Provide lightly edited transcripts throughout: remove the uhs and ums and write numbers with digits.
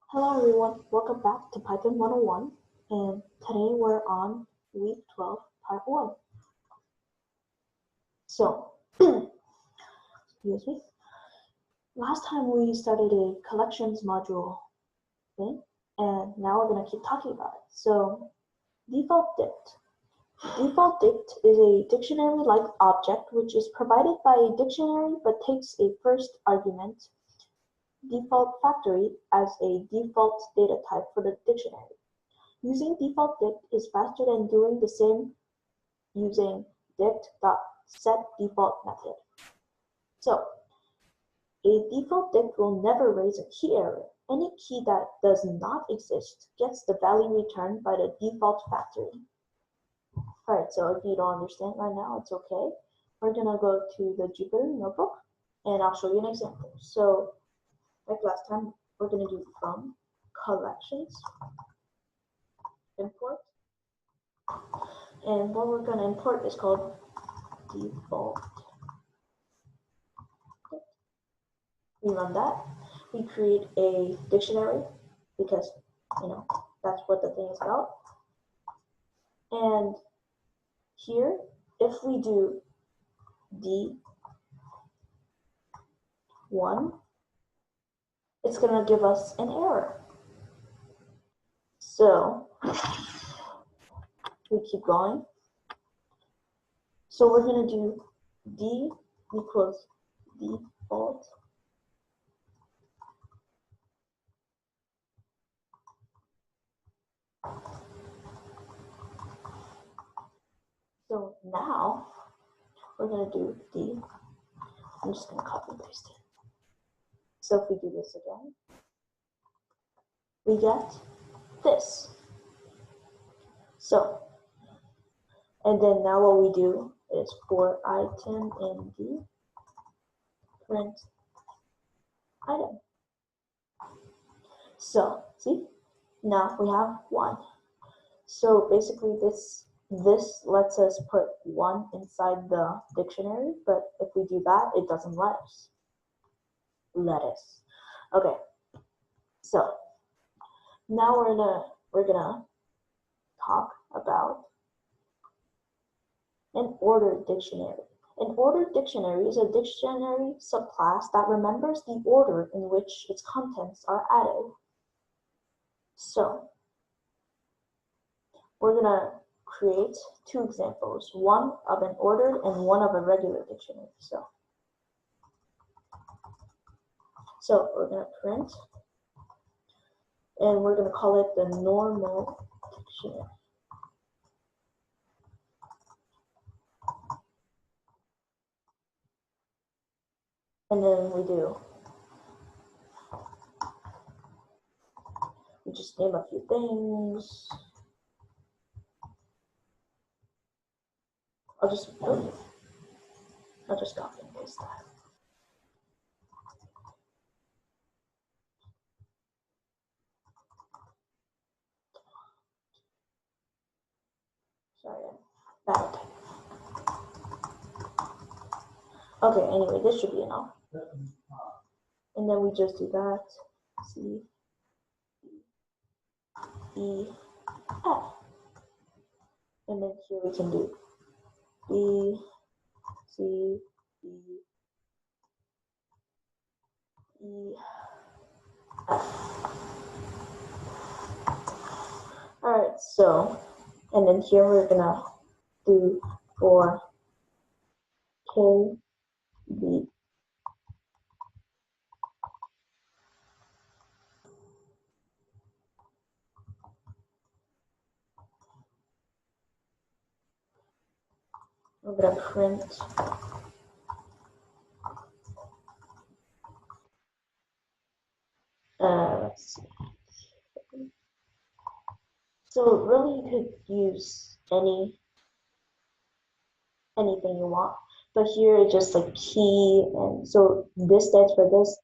Hello everyone, welcome back to Python 101, and today we're on week 12, part 1. So, excuse me, last time we started a collections module thing, and now we're going to keep talking about it. So, default dict. Default dict is a dictionary-like object which is provided by a dictionary but takes a first argument, default factory, as a default data type for the dictionary. Using default dict is faster than doing the same using dict.setDefault method. So, a default dict will never raise a key error. Any key that does not exist gets the value returned by the default factory. Alright, so if you don't understand right now, it's okay. We're gonna go to the Jupyter notebook and I'll show you an example. So, like last time, we're gonna do from collections, import, and what we're gonna import is called default. We run that. We create a dictionary because, that's what the thing is about. And here, if we do D1, it's going to give us an error. So we keep going. So we're going to do D equals default. So now we're going to do D. I'm just going to copy and paste it. So if we do this again, we get this. So, and then now what we do is for item in D, print item. So, see, now we have 1. So basically this lets us put 1 inside the dictionary, but if we do that, it doesn't let us. Okay, so now we're gonna talk about an ordered dictionary. An ordered dictionary is a dictionary subclass that remembers the order in which its contents are added. So we're gonna create 2 examples, one of an ordered and one of a regular dictionary. So we're gonna print, and we're gonna call it the normal dictionary. And then we just name a few things. I'll just copy and paste that. Sorry, bad type. Okay, anyway, this should be enough. And then we just do that. C, E, F. And then here we can do B, C, D, E, F. Alright, so, and then here we're gonna do for K, B. We're gonna print let's see. So really you could use anything you want, but here it's just like key, and so this stands for this.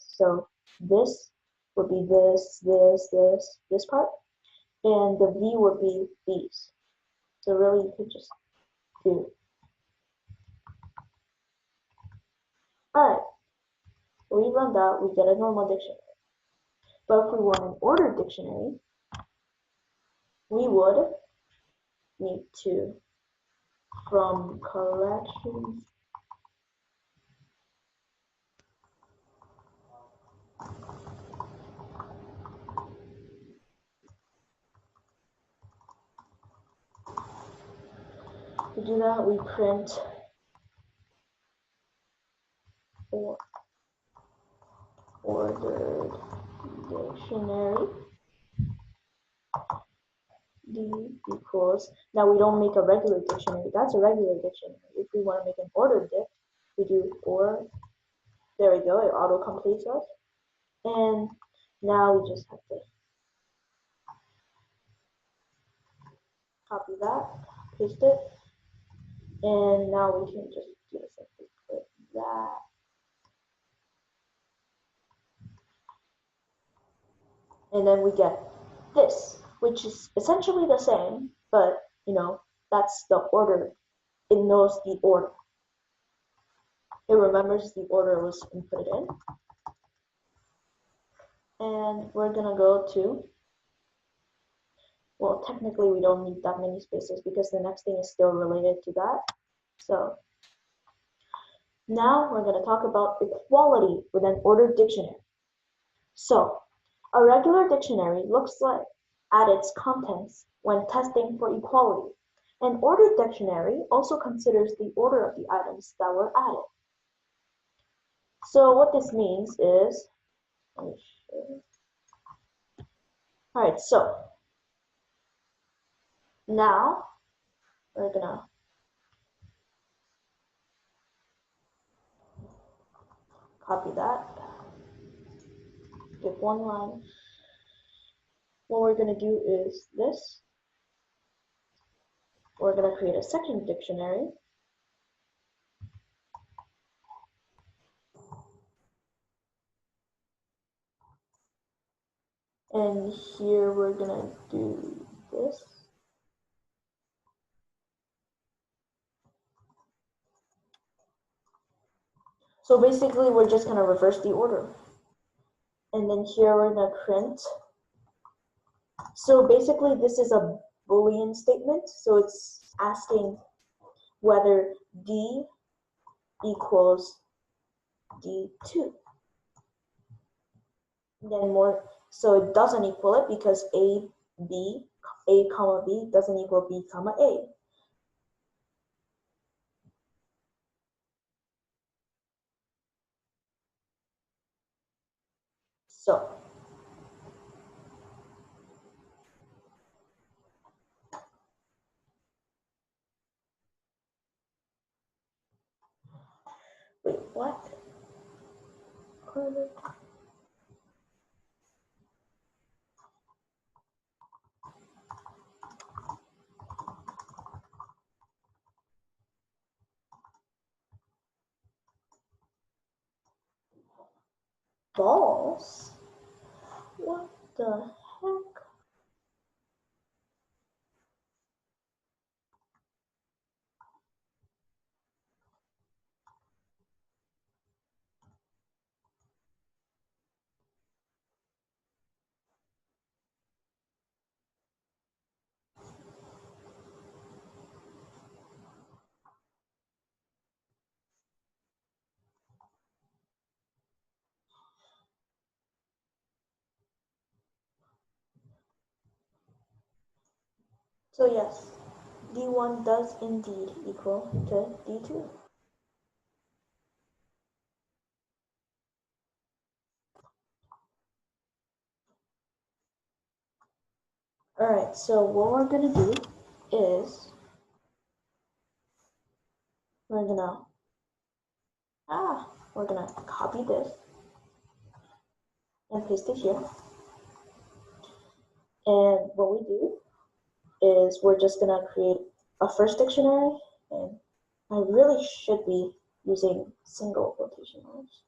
So this would be this part, and the V would be these. So really you could just do. Alright, we run that, we get a normal dictionary. But if we want an ordered dictionary, we would need to, from collections, to do that, we print or ordered dictionary. D equals, now we don't make a regular dictionary, that's a regular dictionary. If we want to make an ordered dict, we do or, there we go, it auto completes us. And now we just have to copy that, paste it, and now we can just do simply click that. And then we get this, which is essentially the same, but you know, that's the order. It knows the order. It remembers the order was inputted in. And we're gonna go to, well, technically we don't need that many spaces because the next thing is still related to that. So now we're gonna talk about equality with an ordered dictionary. So a regular dictionary looks like at its contents when testing for equality. An ordered dictionary also considers the order of the items that were added. So what this means is, let me show you. All right, so now we're gonna copy that, give one line. What we're gonna do is this. We're gonna create a second dictionary. And here we're gonna do this. So basically we're just gonna reverse the order. And then here we're gonna print. So basically this is a Boolean statement. So it's asking whether D equals D2. Then more, so it doesn't equal it because A comma B doesn't equal B comma A. So wait, what? Balls? What the heck? So yes, D1 does indeed equal to D2. Alright, so what we're gonna do is we're gonna copy this and paste it here. And what we do is we're just gonna create a first dictionary, and I really should be using single quotation marks,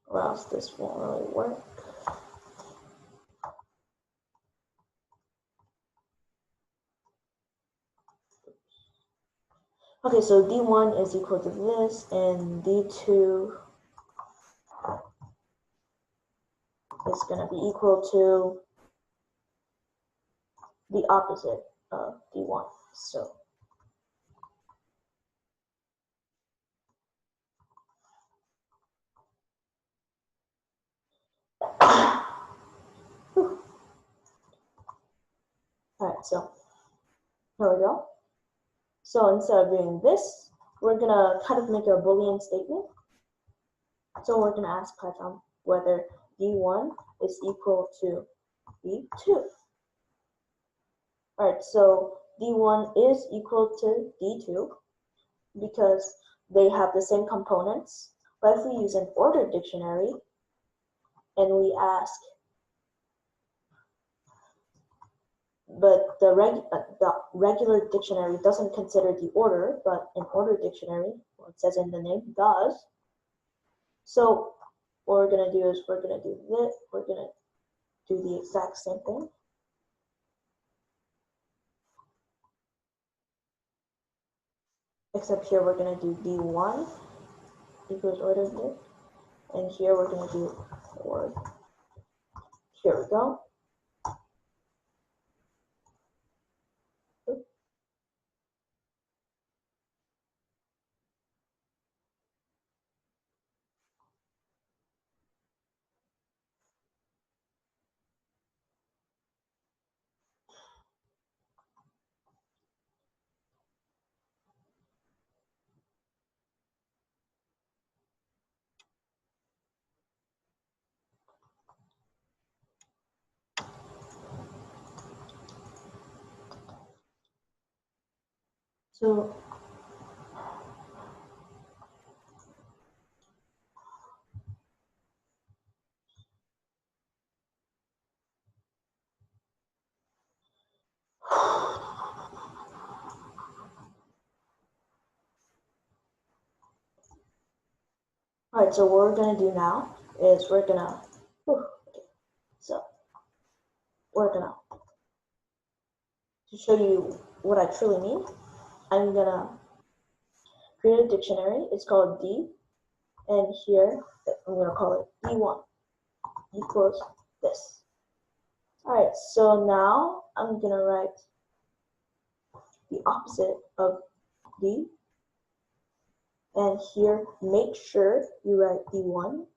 or else this won't really work. Okay, so D1 is equal to this, and D2 is going to be equal to the opposite of D1. So all right, so here we go. So instead of doing this, we're gonna kind of make a Boolean statement. So we're gonna ask Python whether D1 is equal to D2. All right, so D1 is equal to D2 because they have the same components. But if we use an ordered dictionary and we ask, but the regular dictionary doesn't consider the order, but an ordered dictionary, well, it says in the name, does. So what we're gonna do is we're gonna do this, we're gonna do the exact same thing. Except here we're gonna do D1 equals ordered dict, and here we're gonna do ordered. Here we go. So all right, so what we're gonna do now is we're gonna, so we're gonna, to show you what I truly mean, I'm gonna create a dictionary. It's called D, and here I'm gonna call it D1 equals this. All right, so now I'm gonna write the opposite of D, and here make sure you write D1.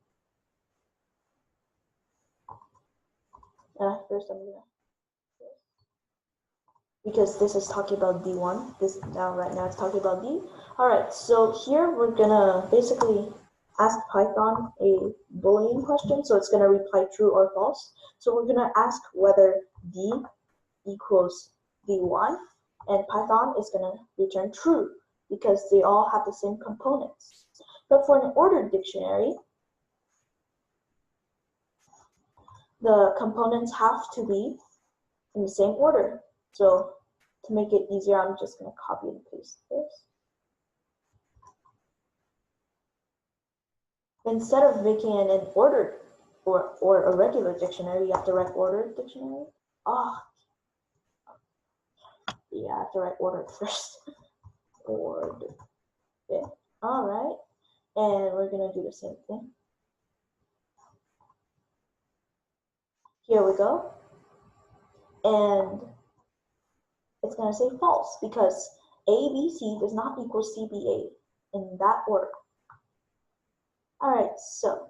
First I'm gonna, because this is talking about D1. Right now it's talking about D. All right, so here we're gonna basically ask Python a Boolean question. So it's gonna reply true or false. So we're gonna ask whether D equals D1, and Python is gonna return true because they all have the same components. But for an ordered dictionary, the components have to be in the same order. So to make it easier, I'm just going to copy and paste this. Instead of making it an ordered or a regular dictionary, you have to write ordered dictionary. Yeah, I have to write ordered first. Ordered. Okay. All right. And we're going to do the same thing. Here we go. And it's going to say false because ABC does not equal CBA in that order. All right, so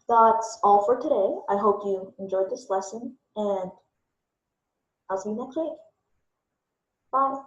that's all for today. I hope you enjoyed this lesson, and I'll see you next week. Bye.